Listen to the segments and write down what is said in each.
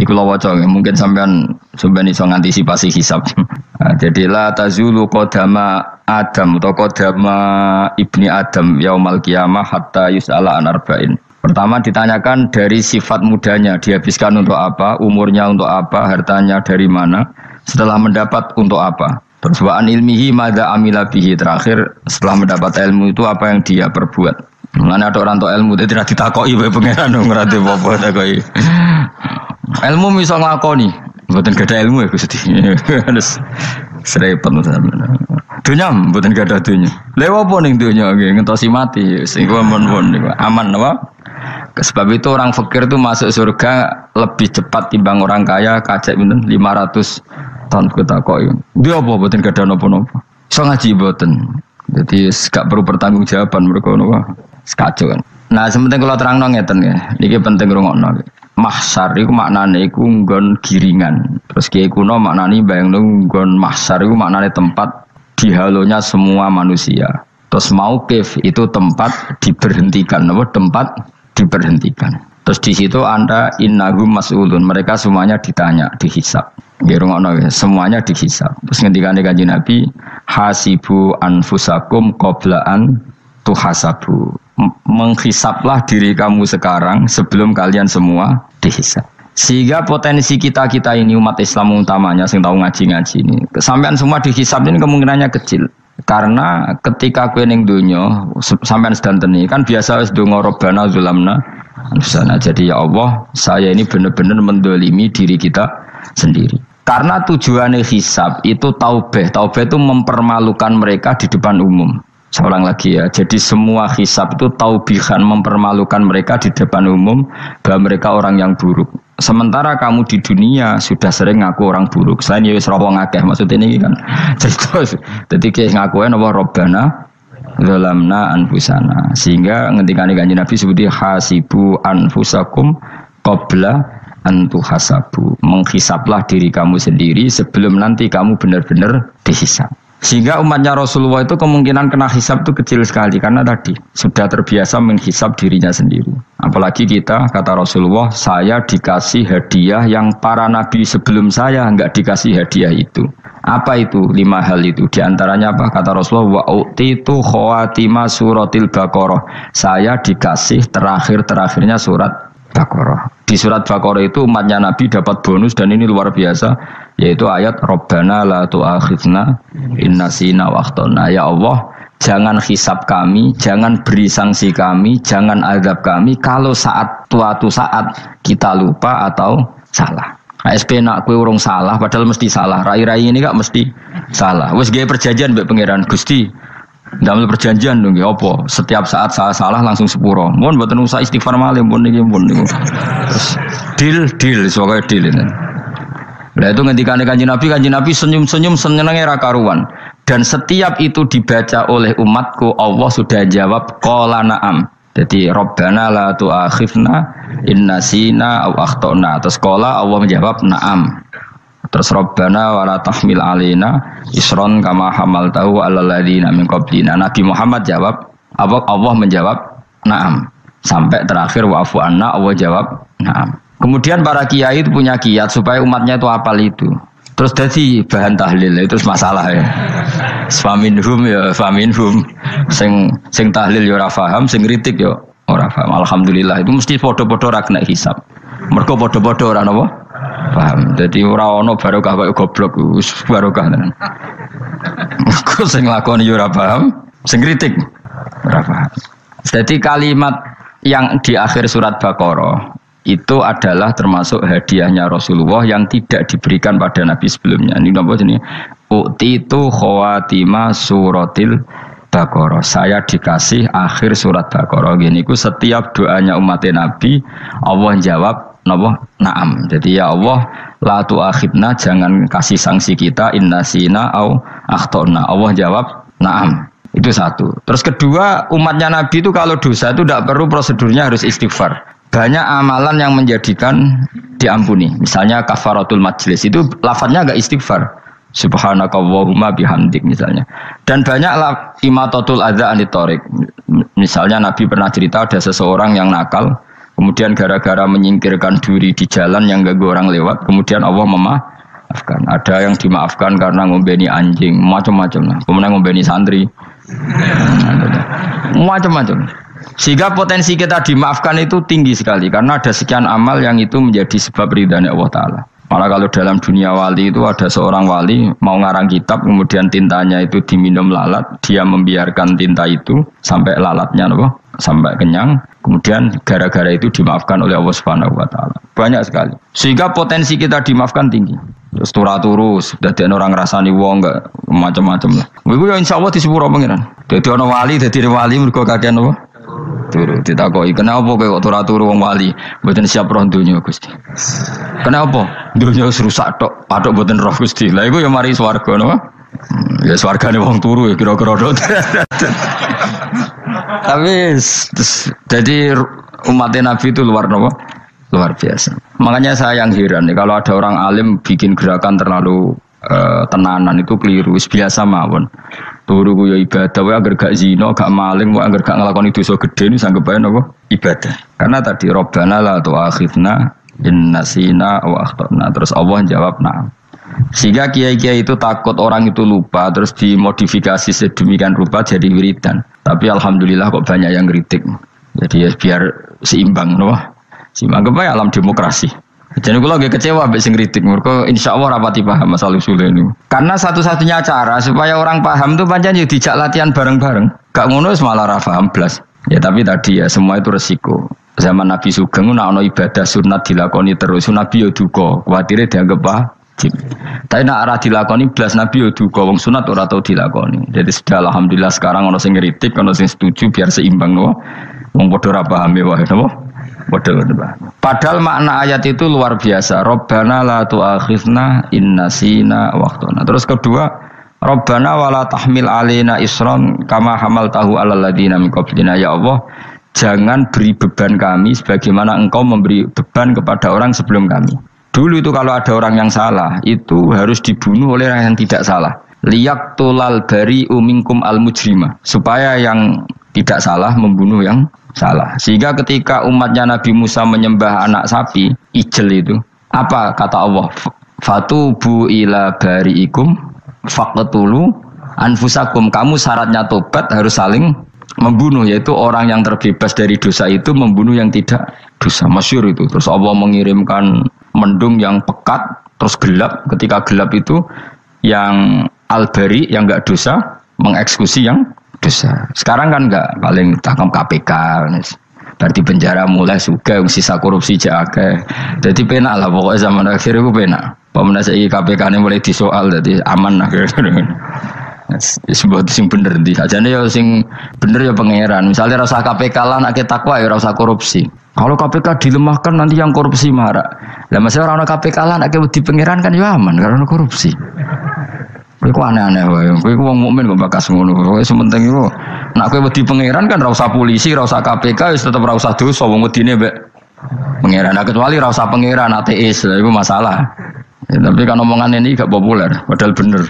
Iki kula waca mungkin sampean iso ngantisipasi hisab. Jadi la tazulu qadama Adam atau qadama ibni Adam yaumal qiyamah hatta yus'ala an arba'in. Pertama ditanyakan dari sifat mudanya, dihabiskan untuk apa, umurnya untuk apa, hartanya dari mana, setelah mendapat untuk apa. Terus wa an ilmihi madza amila bihi, terakhir setelah mendapat ilmu itu apa yang dia perbuat. Mulane ada orang tok ilmu tidak ditakoki wae pangeran ngerti apa takoki. Ilmu bisa nglakoni, mboten gadah ilmu ya Gusti. Terus serepet sampeyan. Dunya mboten gadah dunya. Lewa apa ning dunya nggih ngentosi mati sing aman apa? Sebab itu orang fakir itu masuk surga lebih cepat timbang orang kaya kacek pinten 500 tahun ketakoki. Dia apa mboten gadah napa-napa. Iso ngaji mboten. Jadi gak perlu pertanggungjawaban mereka napa. Sekacau kan. Nah, sementing kalau terangno ngeten ya. Niki penting rungokno. Mahsyar iku maknane iku nggon giringan. Terus kiai kuno maknane bayangno nggon mahsyar iku maknane tempat dihalonya semua manusia. Terus mauqif itu tempat diberhentikan, apa tempat diberhentikan. Terus di situ Anda innahum mas'ulun, mereka semuanya ditanya, dihisab. Nggih rungokno ya, semuanya dihisab. Terus ngendikane Kanjeng Nabi, hasibu anfusakum qabla an tuhasabu. Menghisaplah diri kamu sekarang sebelum kalian semua dihisap. Sehingga potensi kita ini umat Islam utamanya sing tahu ngaji-ngaji ini, sampean semua dihisap ini kemungkinannya kecil. Karena ketika kowe ning donya sampean sedanteni kan biasa wis donga robbana zulamna anfusana. Jadi ya Allah, saya ini benar-benar mendolimi diri kita sendiri. Karena tujuannya hisab itu taubah. Taubah itu mempermalukan mereka di depan umum. Seorang lagi ya, jadi semua hisab itu taubihan, mempermalukan mereka di depan umum bahwa mereka orang yang buruk. Sementara kamu di dunia sudah sering ngaku orang buruk. Selain ya wis rawong akeh, maksudnya ini kan cerita. Jadi kayak ngakuin apa robbana zalamna anfusana. Sehingga ngendikane Kanjeng Nabi seperti hasibu anfusakum qabla an tuhasabu. Menghisaplah diri kamu sendiri sebelum nanti kamu benar-benar dihisab. Sehingga umatnya Rasulullah itu kemungkinan kena hisab itu kecil sekali. Karena tadi sudah terbiasa menghisab dirinya sendiri. Apalagi kita, kata Rasulullah, saya dikasih hadiah yang para nabi sebelum saya enggak dikasih hadiah itu. Apa itu? 5 hal itu. Di antaranya apa? Kata Rasulullah, wa'utitu khawatima suratil Baqarah. Saya dikasih terakhir-terakhirnya surat Baqarah. Di surat Baqarah itu umatnya Nabi dapat bonus dan ini luar biasa, yaitu ayat Rabbana la tu'akhidna in nasina wa akhtana. Ya Allah, jangan hisab kami, jangan beri sanksi kami, jangan azab kami kalau suatu saat kita lupa atau salah. ASP nak kowe urung salah padahal mesti salah. Rai-rai ini gak mesti salah. Wis gawe perjanjian mbek pangeran Gusti. Ndamel perjanjian dong ya apa? Setiap saat salah langsung sepuro. Mun mboten usah istighfar malih mun niki mun niku. Deal soalnya deal ini. Lah itu ngendikane Kanjeng Nabi senyum-senyum senenge ra karuan. Dan setiap itu dibaca oleh umatku, Allah sudah jawab qala na'am. Jadi Rabbana la tu'akhifna in nasina aw akhtana. Terus qala Allah menjawab na'am. Terus Rabbana wala tahmil alaina isron kama hamaltahu alal ladzina min qablina. Nabi Muhammad jawab, Allah menjawab na'am. Sampai terakhir wa'fu anna, Allah jawab na'am. Kemudian para kiai itu punya kiat supaya umatnya itu hafal itu. Terus jadi bahan tahlil itu masalah ya. Faminhum sing tahlil ya ora paham, sing kritik ya ora paham. Alhamdulillah itu mesti padha-padha ra kena hisab. Mergo padha-padha ora napa? Paham. Jadi ora ono barokah kaya goblok wis barokah tenan. Mergo sing lakoni ya ora paham, sing kritik ora paham. Jadi kalimat yang di akhir surat Baqarah itu adalah termasuk hadiahnya Rasulullah yang tidak diberikan pada Nabi sebelumnya. Ini apa jenis? Utitu khawatima suratil Baqarah. Saya dikasih akhir surat Baqarah. Gini ku setiap doanya umat Nabi Allah jawab napa? Na'am. Jadi ya Allah la tu'akhidna, jangan kasih sanksi kita innasina au akhtana. Allah jawab na'am. Itu satu. Terus kedua, umatnya Nabi itu kalau dosa itu tidak perlu prosedurnya harus istighfar. Banyak amalan yang menjadikan diampuni. Misalnya kafaratul majlis itu lafadznya agak istighfar. Subhanakallahumma bihamdik misalnya. Dan banyak imatatul adza anit thariq. Misalnya Nabi pernah cerita ada seseorang yang nakal Kemudian gara-gara menyingkirkan duri di jalan yang ganggu orang lewat, kemudian Allah memaafkan. Ada yang dimaafkan karena ngombeni anjing, macam-macam lah. Kemudian ngombeni santri, macam-macam. Sehingga potensi kita dimaafkan itu tinggi sekali karena ada sekian amal yang itu menjadi sebab ridhanya Allah Ta'ala. Malah kalau dalam dunia wali itu ada seorang wali mau ngarang kitab, kemudian tintanya itu diminum lalat, dia membiarkan tinta itu sampai lalatnya sampai kenyang, kemudian gara-gara itu dimaafkan oleh Allah Subhanahu wa Ta'ala. Banyak sekali. Sehingga potensi kita dimaafkan tinggi. Terus turus, dadi orang ngrasani wong enggak macam-macam lah. Iku ya insyaallah di sepuro pengiran. Dadi ana wali, dadi wali mergo kakean apa? Turu ditakoki, "Kenapa kowe kok turu wong wali? Mboten siap roh donya, Gusti." "Kenapa?" "Donya wis rusak tok, patok mboten roh, Gusti." Lah iku ya mari swarga napa? Ya swargane wong turu ya kira-kira tok. Tapi jadi umat Nabi itu luar biasa. Makanya saya yang heran nih, kalau ada orang alim bikin gerakan terlalu tenanan itu keliru, biasa mawon. Turu ku ya ibadah, wae agar gak zina, gak maling, wae agar gak nglakoni dosa gedhe ini sanggep bae napa? Ibadah. Karena tadi Rabbana la tu'akhidna in nasina wa akhtana. Terus Allah jawab na'am. Sehingga kiai-kiai itu takut orang itu lupa, terus dimodifikasi sedemikian rupa jadi wiridan. Tapi alhamdulillah kok banyak yang kritik. Jadi ya biar seimbang, no? Seimbang kepada alam demokrasi. Jadi kalau agak kecewa ambek sing kritik, mereka insya Allah rapati paham masalah usul ini. Karena satu-satunya cara supaya orang paham itu pancen yo dijak latihan bareng-bareng. Gak ngono malah ra paham blas. Ya tapi tadi ya semua itu resiko. Zaman Nabi Sugeng nek ana ibadah sunat dilakoni terus, Nabi yo duka, kuwatire dianggap wajib. Tapi nek ora dilakoni blas Nabi yo duka, wong sunat ora tau dilakoni. Jadi sudah alhamdulillah sekarang ana sing kritik, ana sing setuju biar seimbang no. Wong padha ora paham wae napa? Padahal makna ayat itu luar biasa. Rabbana la tu'akhidna in nasina wa akhtana. Terus kedua, Rabbana wala tahmil alaina isran kama hamaltahu alal ladina min qablina. Ya Allah, jangan beri beban kami sebagaimana Engkau memberi beban kepada orang sebelum kami. Dulu itu kalau ada orang yang salah, itu harus dibunuh oleh orang yang tidak salah. Liyaqtulal bari'u minkum al mujrima. Supaya yang tidak salah membunuh yang salah. Sehingga ketika umatnya Nabi Musa menyembah anak sapi, ijel itu, apa kata Allah? Fatubu ila bari'ikum faqtulu anfusakum. Kamu syaratnya tobat harus saling membunuh, yaitu orang yang terbebas dari dosa itu membunuh yang tidak dosa. Masyhur itu. Terus Allah mengirimkan mendung yang pekat, terus gelap. Ketika gelap itu yang al-bari yang enggak dosa mengeksekusi yang dosa. Sekarang kan enggak, paling tangkap KPK. Berarti penjara mulai juga sisa korupsi jake. Jadi penak lah pokoknya zaman akhir itu penak. Pemenang saya KPK ini mulai disoal, jadi aman lah. Sebuah sing bener di aja nih ya sing bener ya pangeran. Misalnya rasa KPK lah nak kita takwa ya rasa korupsi. Kalau KPK dilemahkan nanti yang korupsi marah. Lah masalah orang KPK lah nak di pangeran kan ya aman karena korupsi. Kowe aneh-aneh wae. Kowe wong mukmin kok bakas ngono. Kowe sementing iku nek kowe wedi pangeran kan ra usah polisi, ra usah KPK wis tetep ra usah dosa wong wedine mbek pangeran. Nah, kecuali ra usah pangeran ateis, iku masalah. Ya, tapi kan omongan ini gak populer, padahal bener.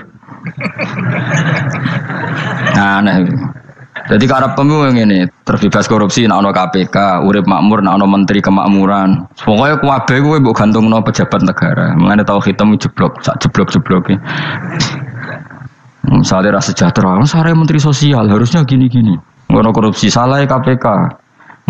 Nah, aneh. Jadi karep pemilu ngene, terbebas korupsi nek ana KPK, urip makmur nek ana menteri kemakmuran. Pokoke kabeh kowe mbok gantungno pejabat negara. Mengene tau hitam jeblok, sak jeblok-jebloke. Misalnya rasa sejahtera, saya menteri sosial harusnya gini-gini. Ngono korupsi salah KPK.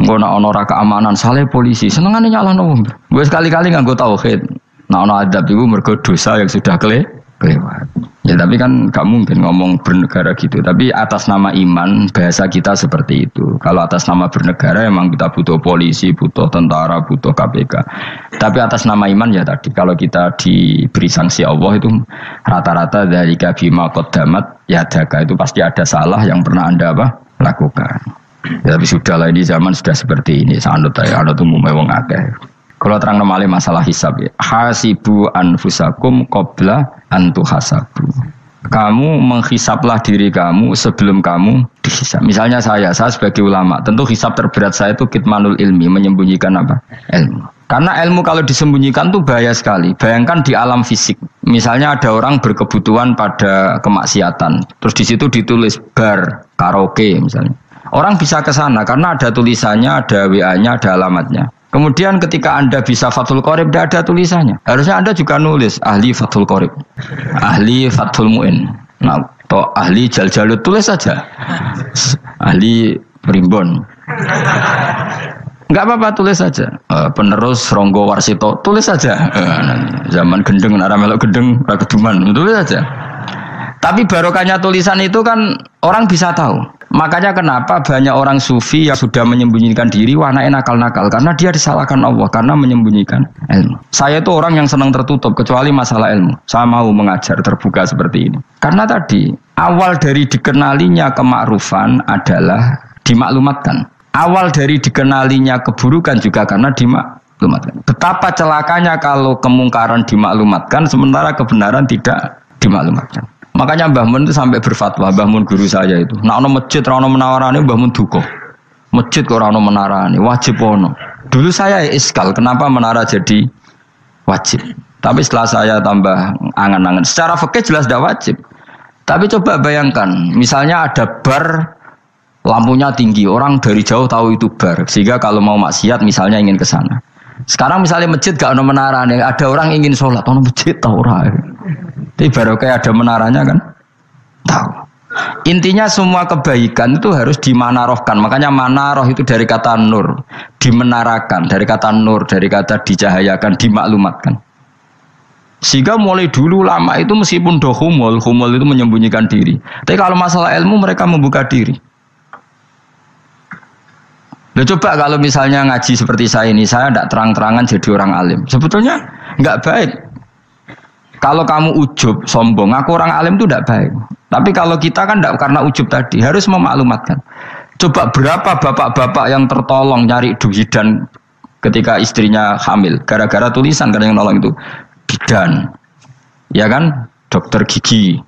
Ngono ono ora keamanan salah polisi. Senengane nyalahno wong. Gue sekali-kali nganggo tauhid. Nah ono adab iku mergo dosa yang sudah kelewat. Ya tapi kan gak mungkin ngomong bernegara gitu. Tapi atas nama iman bahasa kita seperti itu. Kalau atas nama bernegara emang kita butuh polisi, butuh tentara, butuh KPK. Tapi atas nama iman ya tadi kalau kita diberi sanksi Allah itu rata-rata dari bima qaddamat yadaka itu pasti ada salah yang pernah Anda lakukan. Ya, tapi sudahlah ini zaman sudah seperti ini. Sanut ya ana umumé wong akeh. Kalau terang nomale masalah hisab ya. Hasibu anfusakum qabla antu hasabu. Kamu menghisaplah diri kamu sebelum kamu dihisap. Misalnya saya sebagai ulama, tentu hisap terberat saya itu kitmanul ilmi, menyembunyikan apa? Ilmu. Karena ilmu kalau disembunyikan tuh bahaya sekali. Bayangkan di alam fisik. Misalnya ada orang berkebutuhan pada kemaksiatan. Terus di situ ditulis bar, karaoke misalnya. Orang bisa ke sana karena ada tulisannya, ada WA-nya, ada alamatnya. Kemudian ketika Anda bisa Fathul Qorib, tidak ada tulisannya. Harusnya Anda juga nulis ahli Fathul Qorib, ahli Fathul Mu'in, nah, atau ahli Jaljalut, tulis saja. Ahli Primbon. Enggak apa-apa, tulis saja. Penerus Ronggo Warsito, tulis saja. Zaman gendeng, nara melok gendeng, rakeduman, tulis saja. Tapi barokahnya tulisan itu kan orang bisa tahu. Makanya kenapa banyak orang sufi yang sudah menyembunyikan diri, warnanya nakal-nakal. Karena dia disalahkan Allah, karena menyembunyikan ilmu. Saya itu orang yang senang tertutup, kecuali masalah ilmu. Saya mau mengajar terbuka seperti ini. Karena tadi, awal dari dikenalinya kemakrufan adalah dimaklumatkan. Awal dari dikenalinya keburukan juga karena dimaklumatkan. Betapa celakanya kalau kemungkaran dimaklumatkan, sementara kebenaran tidak dimaklumatkan. Makanya Mbah Mun itu sampai berfatwa, Mbah Mun guru saya itu. Nah, ono masjid, ono menarane, Mbah Mun duka. Masjid kok ono menarane, wajib ono. Dulu saya iskal, kenapa menara jadi wajib? Tapi setelah saya tambah angan-angan, secara fikih jelas tidak wajib. Tapi coba bayangkan, misalnya ada bar, lampunya tinggi, orang dari jauh tahu itu bar, sehingga kalau mau maksiat misalnya ingin ke sana. Sekarang misalnya masjid gak ono menarane, ada orang ingin sholat, ono masjid tahu orang. Tapi baru kayak ada menaranya kan, tahu. Intinya semua kebaikan itu harus dimanarohkan. Makanya manaroh itu dari kata nur, dimenarakan, dari kata nur, dari kata dicahayakan, dimaklumatkan. Sehingga mulai dulu lama itu meskipun humul itu menyembunyikan diri. Tapi kalau masalah ilmu mereka membuka diri. Loh, coba kalau misalnya ngaji seperti saya ini, saya tidak terang-terangan jadi orang alim. Sebetulnya nggak baik. Kalau kamu ujub, sombong, aku orang alim itu tidak baik. Tapi kalau kita kan tidak, karena ujub tadi, harus memaklumatkan. Coba berapa bapak-bapak yang tertolong nyari bidan ketika istrinya hamil. Gara-gara tulisan, karena yang nolong itu bidan. Ya kan? Dokter gigi.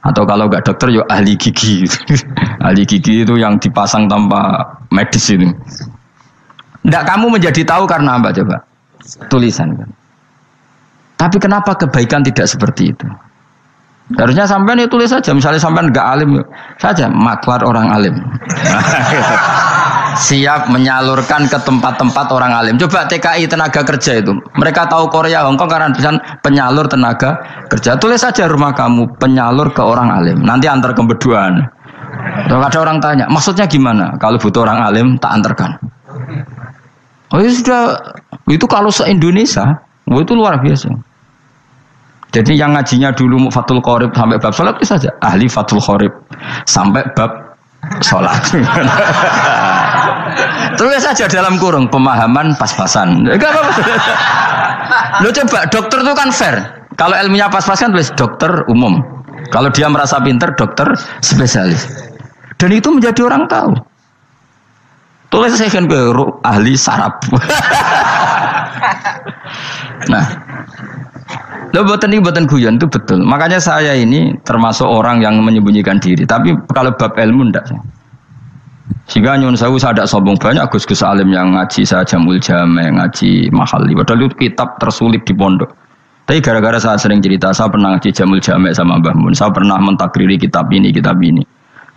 Atau kalau nggak dokter, ya ahli gigi. Ahli gigi itu yang dipasang tanpa medis itu. Tidak kamu menjadi tahu karena apa coba? Tulisan kan. Tapi kenapa kebaikan tidak seperti itu? Harusnya sampean ya tulis saja. Misalnya sampean nggak alim saja, maklar orang alim. Siap menyalurkan ke tempat-tempat orang alim. Coba TKI tenaga kerja itu. Mereka tahu Korea, Hongkong karena tulisan penyalur tenaga kerja. Tulis saja rumah kamu penyalur ke orang alim. Nanti antar ke beduan. Kalau ada orang tanya, maksudnya gimana? Kalau butuh orang alim, tak antarkan. Oh ya sudah, itu kalau se-Indonesia, itu luar biasa. Jadi yang ngajinya dulu Fathul Qorib sampai bab sholat itu saja. Ahli Fathul Qorib sampai bab sholat. Tulis saja dalam kurung pemahaman pas-pasan. Enggak apa-apa. Lo coba dokter itu kan fair. Kalau ilmunya pas-pasan tulis dokter umum. Kalau dia merasa pinter dokter spesialis. Dan itu menjadi orang tahu. Tulis saya kan ke ahli saraf. Nah, lo buatan guyon itu betul. Makanya saya ini termasuk orang yang menyembunyikan diri. Tapi kalau bab ilmu enggak. Sehingga nyun saya tidak sombong, banyak gus-gus alim yang ngaji saya Jamul Jame, ngaji Mahali. Padahal itu kitab tersulit di pondok. Tapi gara-gara saya sering cerita, saya pernah ngaji Jamul Jame sama Mbah Mun. Saya pernah mentakriri kitab ini.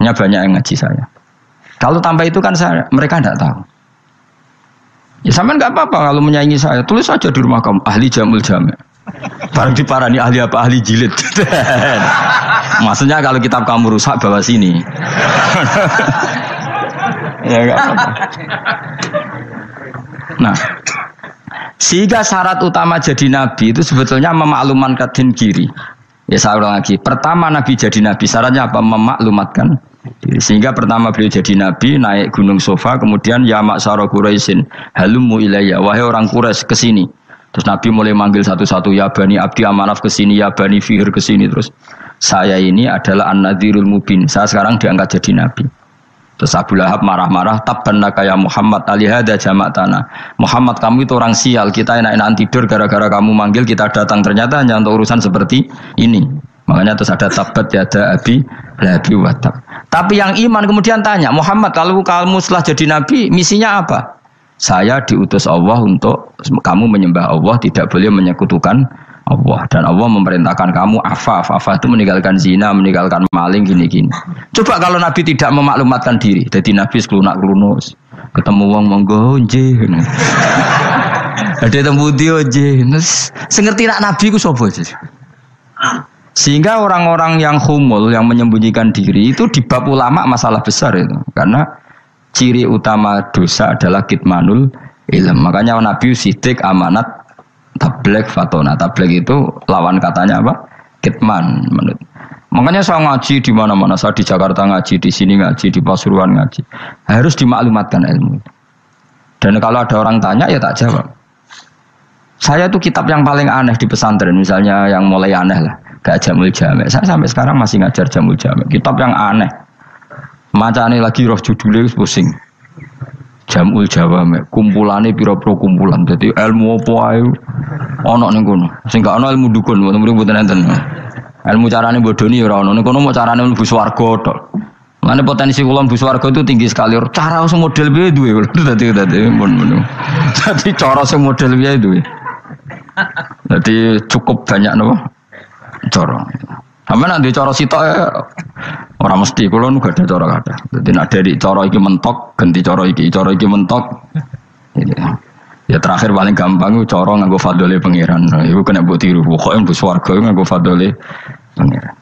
Hanya banyak yang ngaji saya. Kalau tanpa itu kan mereka tidak tahu. Ya sama nggak apa-apa kalau menyaingi saya. Tulis saja di rumah kamu ahli Jamul Jame. Barang diparani ahli apa? Ahli jilid. Maksudnya kalau kitab kamu rusak bawa sini. Ya nggak apa-apa. Nah, sehingga syarat utama jadi nabi itu sebetulnya memaklumatkan diri. Ya saya ulang lagi. Pertama nabi jadi nabi syaratnya apa? Memaklumatkan diri. Sehingga pertama beliau jadi nabi naik gunung Sofa, kemudian ya maksara Quraisyin halummu ilayya, wahai orang Quraisy kesini. Terus Nabi mulai manggil satu-satu, ya Bani Abdi Amanaf kesini, ya Bani Fihr kesini. Terus saya ini adalah An-Nadhirul Mubin. Saya sekarang diangkat jadi Nabi. Terus Abu Lahab marah-marah, tabbannaka ya Muhammad alihada jama'tana. Muhammad kamu itu orang sial, kita enak-enakan tidur gara-gara kamu manggil kita datang. Ternyata hanya untuk urusan seperti ini. Makanya terus ada tabbat yada Abi Lahabi wa tab. Tapi yang iman kemudian tanya, Muhammad kalau kamu setelah jadi Nabi misinya apa? Saya diutus Allah untuk kamu menyembah Allah, tidak boleh menyekutukan Allah. Dan Allah memerintahkan kamu afaf itu meninggalkan zina, meninggalkan maling, gini-gini. Coba kalau Nabi tidak memaklumatkan diri, jadi Nabi sekelunak-kelunus, ketemu wong monggo nggih. Ada tembu dia jenis. Sengerti nak Nabi ku sapa sih? Sehingga orang-orang yang humul, yang menyembunyikan diri itu di bab ulama masalah besar itu. Karena ciri utama dosa adalah kitmanul ilm. Makanya Nabi sidik amanat tabligh fatona. Tabligh itu lawan katanya apa? Kitman. Makanya saya ngaji di mana-mana. Saya di Jakarta ngaji, di sini ngaji, di Pasuruan ngaji. Harus dimaklumatkan ilmu. Dan kalau ada orang tanya ya tak jawab. Saya tuh kitab yang paling aneh di pesantren, misalnya yang mulai aneh lah. Gak Jamul Jami. Saya sampai sekarang masih ngajar Jamul Jami. Kitab yang aneh. Macane lagi roh judulnya pusing. Jamul Jawami. Kumpulannya piro-piro kumpulan. Jadi ilmu apa ayo? Ono ning kono. Sing gak ono ilmu dukun, mboten enten. Ilmu carane bodoni ora ono. Ning kono mau carane mlebu swarga tok. Mane potensi kula mlebu swarga itu tinggi sekali. Cara sing model piye duwe. Dadi mun. Dadi cara sing model piye duwe. Jadi cukup banyak napa? Cara. Sampe nek ndek cara sitok ora mesti kula nu gak ada cara kada. Dadi nek dari cara iki mentok ganti cara iki mentok. Ya terakhir paling gampang itu cara nganggo fadhole pangeran. Iku kena mbok tiru. Pokoke mbok swarga nganggo fadhole pangeran.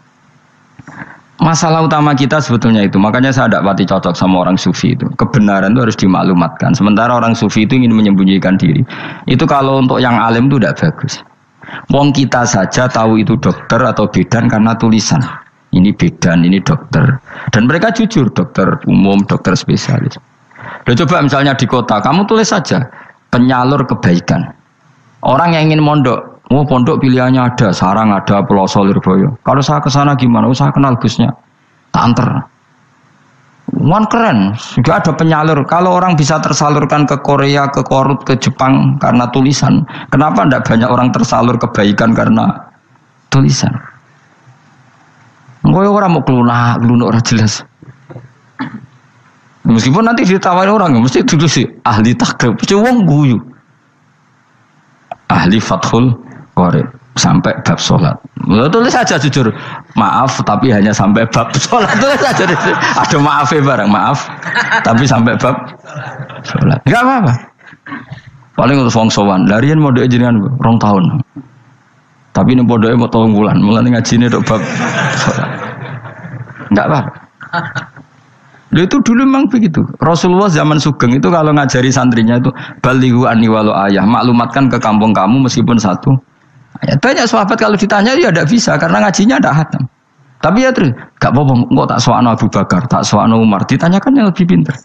Masalah utama kita sebetulnya itu. Makanya saya tidak pati cocok sama orang sufi itu. Kebenaran itu harus dimaklumatkan. Sementara orang sufi itu ingin menyembunyikan diri. Itu kalau untuk yang alim itu tidak bagus. Wong kita saja tahu itu dokter atau bidan karena tulisan. Ini bidan, ini dokter. Dan mereka jujur, dokter umum, dokter spesialis. Lalu coba misalnya di kota, kamu tulis saja penyalur kebaikan. Orang yang ingin mondok, pondok pilihannya ada, Sarang ada, Peloso, Lirboyo. Kalau saya ke sana gimana? Saya kenal Gusnya. Tak anter. Wan keren, juga ada penyalur. Kalau orang bisa tersalurkan ke Korea, ke Korut, ke Jepang karena tulisan, kenapa tidak banyak orang tersalur kebaikan karena tulisan? Gue orang mau kelunak orang jelas. Meskipun nanti ditawari orang, mesti dulu sih ahli takrib, cewong guyu, ahli fathul Qori sampai bab sholat. Tulis saja jujur, maaf tapi hanya sampai bab sholat. Tulis saja, ada maafnya bareng, maaf tapi sampai bab sholat. Enggak apa-apa. Paling untuk wong sowan, larian mau doa jenengan 2 tahun. Tapi ini bodohnya mau 3 bulan, mulai ngaji ini dok bab sholat. Enggak apa-apa. Itu dulu memang begitu. Rasulullah zaman Sugeng itu kalau ngajari santrinya itu balighu anni walau ayah, maklumatkan ke kampung kamu meskipun 1 ayat. Banyak sahabat kalau ditanya ya tidak bisa karena ngajinya ada hatam. Tapi ya terus gak apa-apa, kok tak soal Abu Bakar, tak soal Umar, ditanyakan yang lebih pintar.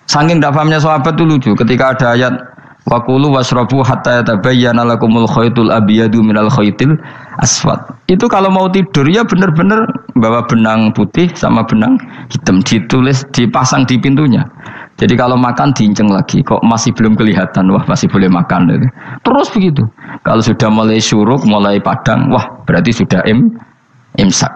Saking tidak pahamnya sahabat itu lucu ketika ada ayat Wakulu wasrobu hatta yatabayyana lakumul khaytul abyadu minal khaytil aswad. Itu kalau mau tidur ya benar-benar bawa benang putih sama benang hitam, ditulis dipasang di pintunya. Jadi kalau makan diinceng lagi, kok masih belum kelihatan, wah masih boleh makan. Terus begitu. Kalau sudah mulai syuruk, mulai padang, wah berarti sudah imsak.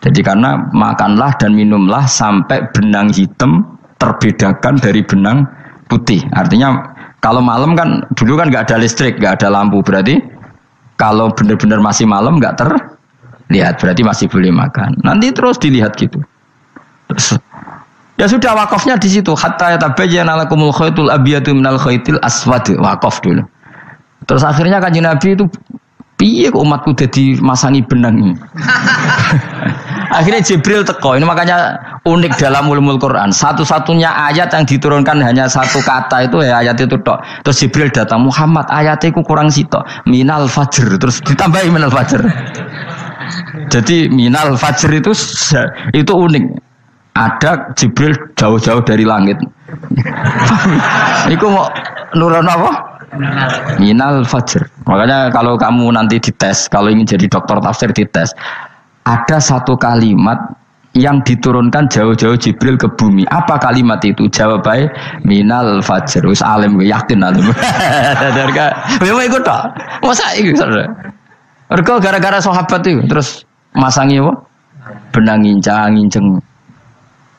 Jadi karena makanlah dan minumlah sampai benang hitam terbedakan dari benang putih. Artinya kalau malam kan dulu kan nggak ada listrik, nggak ada lampu, berarti kalau benar-benar masih malam nggak terlihat, berarti masih boleh makan. Nanti terus dilihat gitu. Terus, ya sudah wakafnya di situ. Hatta yatabayyana lakumul khaytul abyadu minal khaytil aswad, wakaf dulu. Terus akhirnya Kanjeng Nabi itu piye kok umatku dadi masangi benang ini. Akhirnya Jibril teko. Ini makanya unik dalam ulumul Quran. Satu-satunya ayat yang diturunkan hanya 1 kata itu ya ayat itu tok. Terus Jibril datang, Muhammad ayatnya ku kurang sitok. Minal fajr. Terus ditambahi minal fajr. Jadi minal fajr itu unik. Ada Jibril jauh-jauh dari langit. Iku mau nurun apa? Minal fajr. Makanya kalau kamu nanti dites, kalau ingin jadi doktor tafsir dites, ada 1 kalimat yang diturunkan jauh-jauh Jibril ke bumi. Apa kalimat itu? Jawabannya minal fajr. Wis alim yakin alim. Memang ikut tak? Masa itu saudara? Mereka gara-gara sahabat itu terus masangi apa? Benang ngincang.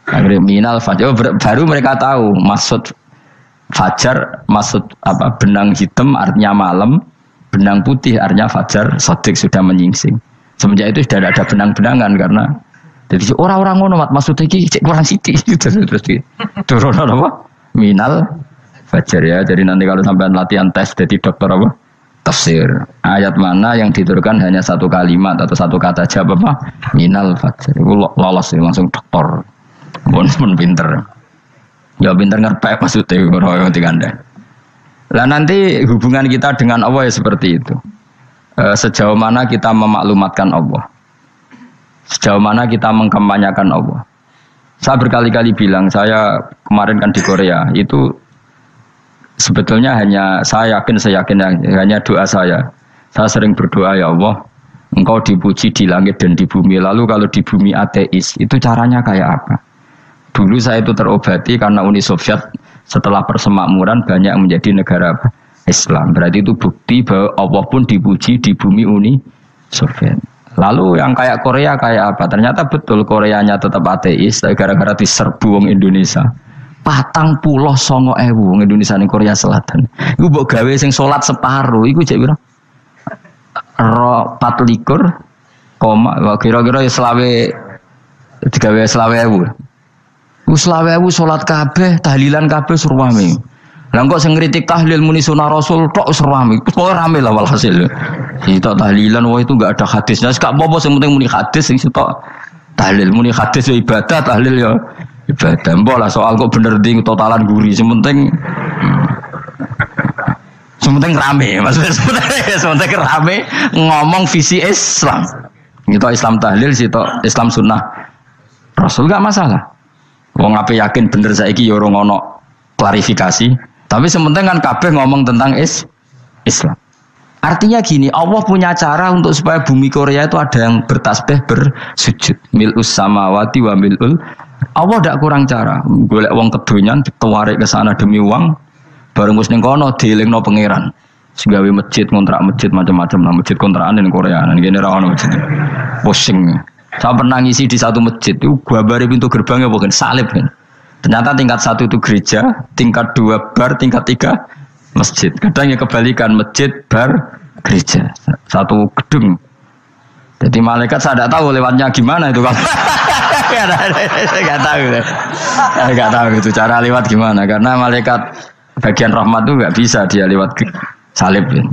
Akhirnya minal fajr. Baru mereka tahu maksud fajar, maksud apa? Benang hitam artinya malam, benang putih artinya fajar. Sodik sudah menyingsing. Semenjak itu sudah ada benang-benangan karena jadi orang-orang ngono maksudnya iki kurang sithik terus turun apa? Minal Fajar ya. Jadi nanti kalau sampai latihan tes jadi dokter apa? Tafsir. Ayat mana yang diturunkan hanya satu kalimat atau satu kata jawab apa? Minal fajar. Itu lolos ya, langsung dokter. Pun pinter. Ya pinter ngerpek maksudnya orang tinggal. Lah nanti hubungan kita dengan Allah ya seperti itu. Sejauh mana kita memaklumatkan Allah. Sejauh mana kita mengkampanyakan Allah. Saya berkali-kali bilang, saya kemarin kan di Korea, itu sebetulnya saya yakin hanya doa saya. Saya sering berdoa, ya Allah, Engkau dipuji di langit dan di bumi. Lalu kalau di bumi ateis, itu caranya kayak apa? Dulu saya itu terobati karena Uni Soviet setelah persemakmuran banyak menjadi negara Islam. Berarti itu bukti bahwa Allah pun dipuji di bumi Uni Soviet. Lalu yang kayak Korea kayak apa? Ternyata betul Koreanya tetap ateis, gara-gara diserbu wong Indonesia. 49.000 wong Indonesia ning Korea Selatan. Iku mbok gawe sing salat separuh, iku jek pira? 24, kira-kira ya digawe 20.000. Ku 20.000 salat kabeh, tahlilan kabeh surwame. Lah kok sing ngritik tahlil muni sunah Rasul tok wis rame. Pokoke rame lah walhasil. Itu tahlilan wah itu enggak ada hadisnya. Gak apa-apa sing penting muni hadis sing sitok tahlil muni hadis ya ibadah, tahlil ya ibadah. Mbok lah soal kok bener ding totalan guri sing penting rame. Maksudnya sementing rame ngomong visi Islam. Itu Islam tahlil sitok Islam sunnah Rasul gak masalah. Wong ape yakin bener saiki ya ora ono klarifikasi. Tapi sementing kan kabeh ngomong tentang Islam. Artinya gini, Allah punya cara untuk supaya bumi Korea itu ada yang bertasbih bersujud. Mil'us samawati wa mil'ul. Allah tidak kurang cara. Golek wong kedonyan ditawarik ke sana demi uang. Bareng wis ning kono dielingno pangeran. Segawe masjid, kontrak masjid macam-macam lah, masjid kontrakan ning Korea. Nggih ora ono masjid. Pusing. Saya pernah ngisi di satu masjid itu gambare pintu gerbangnya bukan salib kan. Ternyata tingkat 1 itu gereja, tingkat 2 bar, tingkat 3 masjid. Kadang ya kebalikan, masjid, bar, gereja. Satu gedung. Jadi malaikat saya tidak tahu lewatnya gimana itu kan. Saya nggak tahu itu cara lewat gimana. Karena malaikat bagian rahmat itu nggak bisa dia lewat salib. Ya.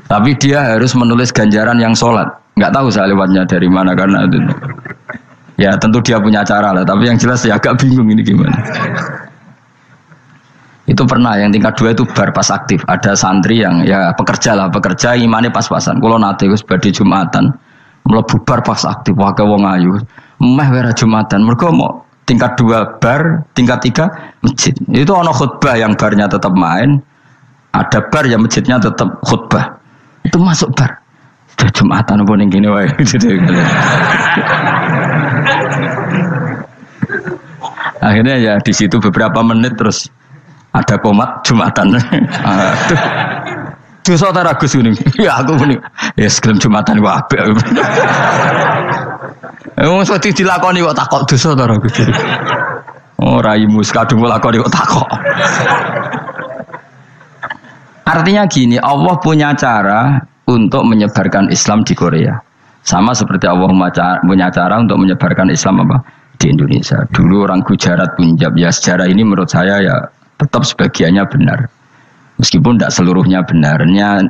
Tapi dia harus menulis ganjaran yang sholat. Nggak tahu saya lewatnya dari mana karena itu. Ya tentu dia punya cara lah, tapi yang jelas ya agak bingung ini gimana. Itu pernah yang tingkat 2 itu bar pas aktif. Ada santri yang ya pekerja imannya pas-pasan. Kalau nanti gus badhe Jumatan, mlebu bar pas aktif wae wong ayu. Meh wera Jumatan, mergo mau tingkat 2 bar, tingkat 3 masjid. Itu ono khutbah yang barnya tetap main, ada bar yang masjidnya tetap khutbah. Itu masuk bar. Jumatan apa ning kene wae. Akhirnya ya di situ beberapa menit terus ada komat Jumatan. Dosa ta ragus ngene. Ya aku muni ya segelem Jumatan ku apik. Wong sedhi dilakoni kok takok dosa ta ragus. Ora imus kadung lakoni kok takok. Artinya gini, Allah punya cara untuk menyebarkan Islam di Korea. Sama seperti Allah punya cara untuk menyebarkan Islam apa? Di Indonesia. Dulu orang Gujarat, Punjab, ya sejarah ini menurut saya ya tetap sebagiannya benar. Meskipun tidak seluruhnya benarnya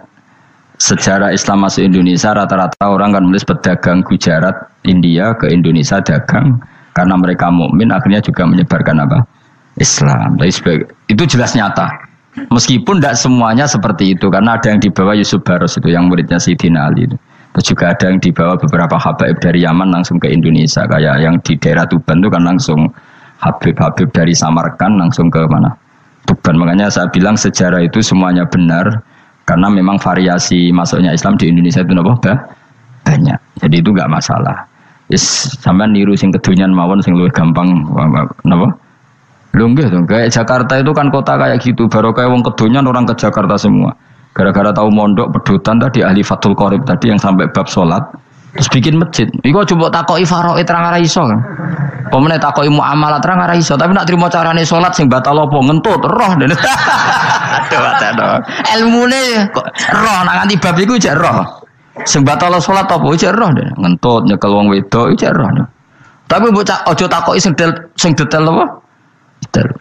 sejarah Islam masuk Indonesia rata-rata orang kan menulis pedagang Gujarat, India ke Indonesia dagang karena mereka mukmin akhirnya juga menyebarkan apa? Islam. Itu jelas nyata. Meskipun tidak semuanya seperti itu karena ada yang dibawa Yusuf Baros itu yang muridnya Sayyidina Ali itu. Terus juga ada yang dibawa beberapa habaib dari Yaman langsung ke Indonesia. Kayak yang di daerah Tuban itu kan langsung habib-habib dari Samarkand langsung ke mana? Tuban. Makanya saya bilang sejarah itu semuanya benar. Karena memang variasi masuknya Islam di Indonesia itu banyak. Jadi itu enggak masalah. Sampai niru sing kedonyan mawon sing luwih gampang napa? Lho nggih to, kayak Jakarta itu kan kota kayak gitu. Baru kayak wong kedonyan orang ke Jakarta semua. Gara-gara tahu mondok pedutan tadi ahli Fathul Qorib tadi yang sampai bab sholat terus bikin masjid. Iku coba takoki faraid terang ora iso kan. Pemene takoki muamalah terang ora iso, tapi nak trimo carane sholat sing batal apa ngentut roh. Aduh. Ilmune kok roh nak nganti bab iku jek roh. Sing batal sholat apa jek roh ngentut nyekel wong wedok jek roh. Tapi mbok aja takoki sing detail apa?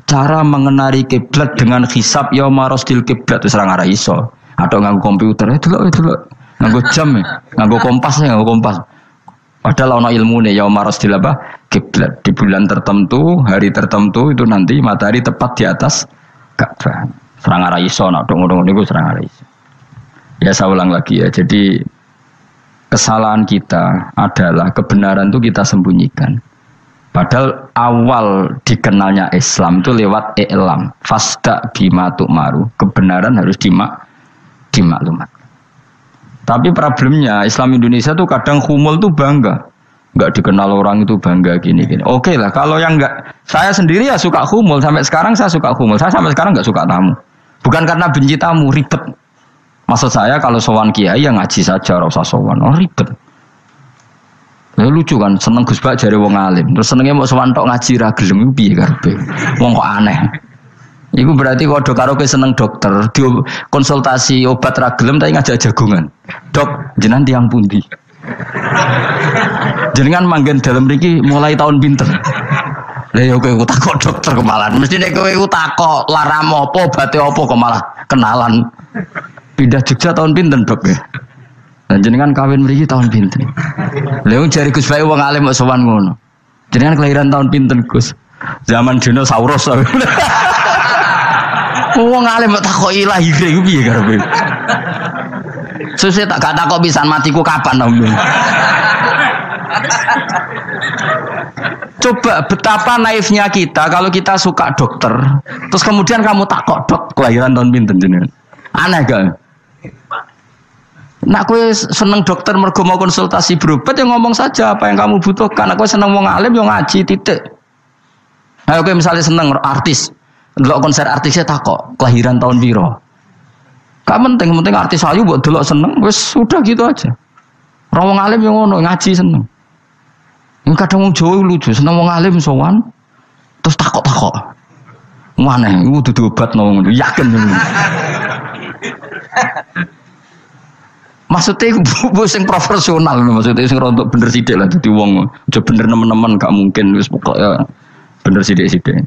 Cara mengenali kiblat dengan hisab yauma rasdil kiblat wis ora ngara iso. Atau nganggo komputer itu loh. Nganggo jam nganggo kompas. Padahal ana ilmune yauma rasdil apa? Kiblat. Di bulan tertentu, hari tertentu itu nanti matahari tepat di atas Ka'bah. Serang ngara iso nak ngono niku serang ngara iso. Ya saya ulang lagi ya. Jadi kesalahan kita adalah kebenaran itu kita sembunyikan. Padahal awal dikenalnya Islam itu lewat i'lam. Fasda bima tu'maru. Kebenaran harus dimaklumat. Tapi problemnya Islam Indonesia tuh kadang humul tuh bangga. Enggak dikenal orang itu bangga gini. Oke lah, kalau yang enggak, saya sendiri ya suka humul. Sampai sekarang saya suka humul. Saya sampai sekarang enggak suka tamu. Bukan karena benci tamu, ribet. Maksud saya kalau sowan kiai yang ngaji saja, ora usah sowan. Oh ribet. Lalu lucu kan, seneng Gus Bak jare wong alim. Terus senenge mau sowan tok ngaji ra gelem piye karepe. Wong kok aneh. Iku berarti kalau do karo seneng dokter, di konsultasi obat ra gelem tapi ngajak jagungan. Dok, jenengan tiyang pundi? Jenengan manggen dalam mriki mulai tahun pinten? Lah ya kowe takok dokter kemalan. Mesti nek kowe takok laram apa, obate apa kok malah kenalan. Pindah Jogja tahun pinten, Dok ya? Dan jenengan kawin mriki tahun pinten? Lha jari Gus Bae wong alim kok sowan ngono. Jenengan kelahiran tahun pinten, Gus? Zaman dinosaurus. Wong alim kok takoki lahire ku piye karepe? Susah tak takok pisan matiku kapan, Om. Coba betapa naifnya kita kalau kita suka dokter, terus kemudian kamu takok, Dok, kelahiran tahun pinten jenengan? Aneh gak? Nak kowe seneng dokter mergo mau konsultasi berobat ya ngomong saja apa yang kamu butuhkan. Aku seneng wong alim yo ngaji titik. Ayo kowe misalnya seneng artis, ndelok konser artisnya takok kelahiran tahun piro. Gak penting artis ayu mbok delok seneng wis sudah gitu aja. Ora wong alim yo ngono ngaji seneng. Yang kadang wong Jawa lucu seneng wong alim sowan terus takok-takok. Mana iku dudu obat ngono yakin. Maksudnya bu sing profesional maksudnya sing rontok bener sithik lah dadi wong aja bener nemen-nemen gak mungkin wis pokoknya bener sithik-sithik.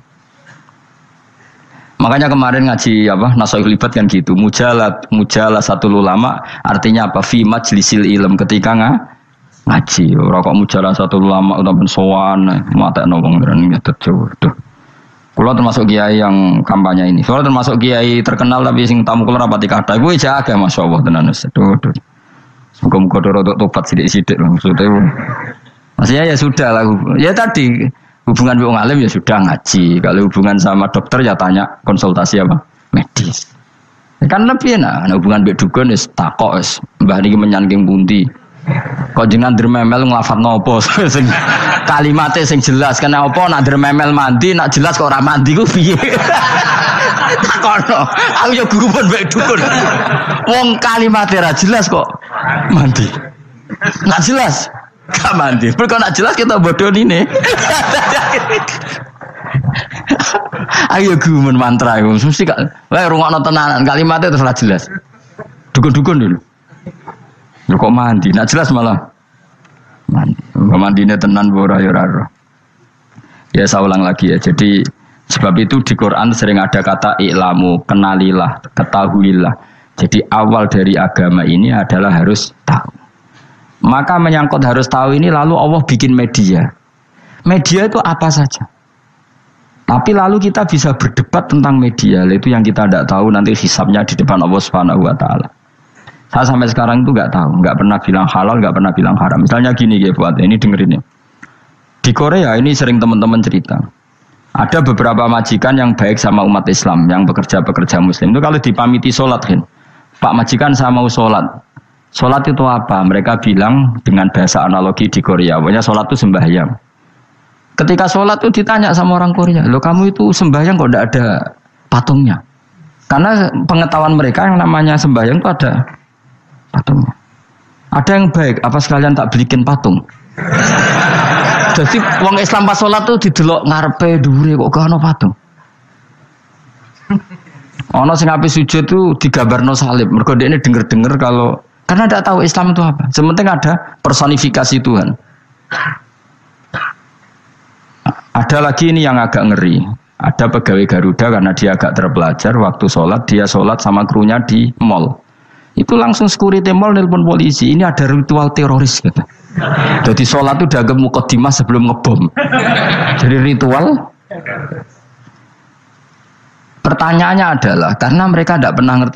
Makanya kemarin ngaji apa Nasoihul Ibad kan gitu mujalah satu ulama artinya apa fi majlisil ilm ketika ngaji ora kok mujalah satu ulama utawa sowan matekno wong tejo tuh. Kula termasuk kiai yang kampanye ini. Soalnya termasuk kiai terkenal tapi sing tamu kula rapati kathah. Kuwi jaga masyaallah tenan wis. Muga-muga rodok tobat sithik-sithik maksudnya. Maksudnya ya sudah lah. Ya tadi hubungan wong alim ya sudah ngaji. Kalau hubungan sama dokter ya tanya konsultasi apa? Medis. Kan lebih enak. Hubungan mbek dukun wis takok wis mbah niki menyangking pundi. Kok jenengan dermemel nglafadzno apa sing kalimate sing jelas kena apa nak dermemel mandi nak jelas kok ora mandi ku piye takono aku ya guru pun mbek dukun wong kalimate ra jelas kok mandi nak jelas gak mandi kok nak jelas kita bodoh ini ayo guru mantra iku mesti gak wae rungokno tenanan kalimate terus ra jelas dukun-dukun dulu lu kok mandi, nak jelas malah mandi. Mandinya tenan bora yoraro. Ya saya ulang lagi ya. Jadi sebab itu di Quran sering ada kata i'lamu, kenalilah, ketahuilah. Jadi awal dari agama ini adalah harus tahu. Maka menyangkut harus tahu ini lalu Allah bikin media. Media itu apa saja. Tapi lalu kita bisa berdebat tentang media. Itu yang kita tidak tahu nanti hisabnya di depan Allah Subhanahu Wa Taala. Saya sampai sekarang itu nggak tahu, nggak pernah bilang halal, nggak pernah bilang haram. Misalnya gini ya buat ini dengerin ya. Di Korea ini sering teman-teman cerita. Ada beberapa majikan yang baik sama umat Islam, yang bekerja Muslim. Itu kalau dipamiti sholat kan, Pak majikan saya mau sholat. Sholat itu apa? Mereka bilang dengan bahasa analogi di Korea, pokoknya sholat itu sembahyang. Ketika sholat itu ditanya sama orang Korea, loh kamu itu sembahyang kok tidak ada patungnya? Karena pengetahuan mereka yang namanya sembahyang itu ada patungnya. Ada yang baik, apa sekalian tak belikin patung? Jadi wong Islam pas sholat tuh didelok ngarepe dhuwure kok gak ono patung. Ono sing ape sujud tuh digambarno salib. Mergo dekne denger-denger kalau karena tidak tahu Islam itu apa. Sementing ada personifikasi Tuhan. Ada lagi ini yang agak ngeri. Ada pegawai Garuda karena dia agak terpelajar, waktu sholat dia sholat sama krunya di mall. Itu langsung security mall nelpon polisi. Ini ada ritual teroris gitu. Jadi sholat itu udah mukadimah sebelum ngebom. Jadi ritual. Pertanyaannya adalah karena mereka tidak pernah ngerti.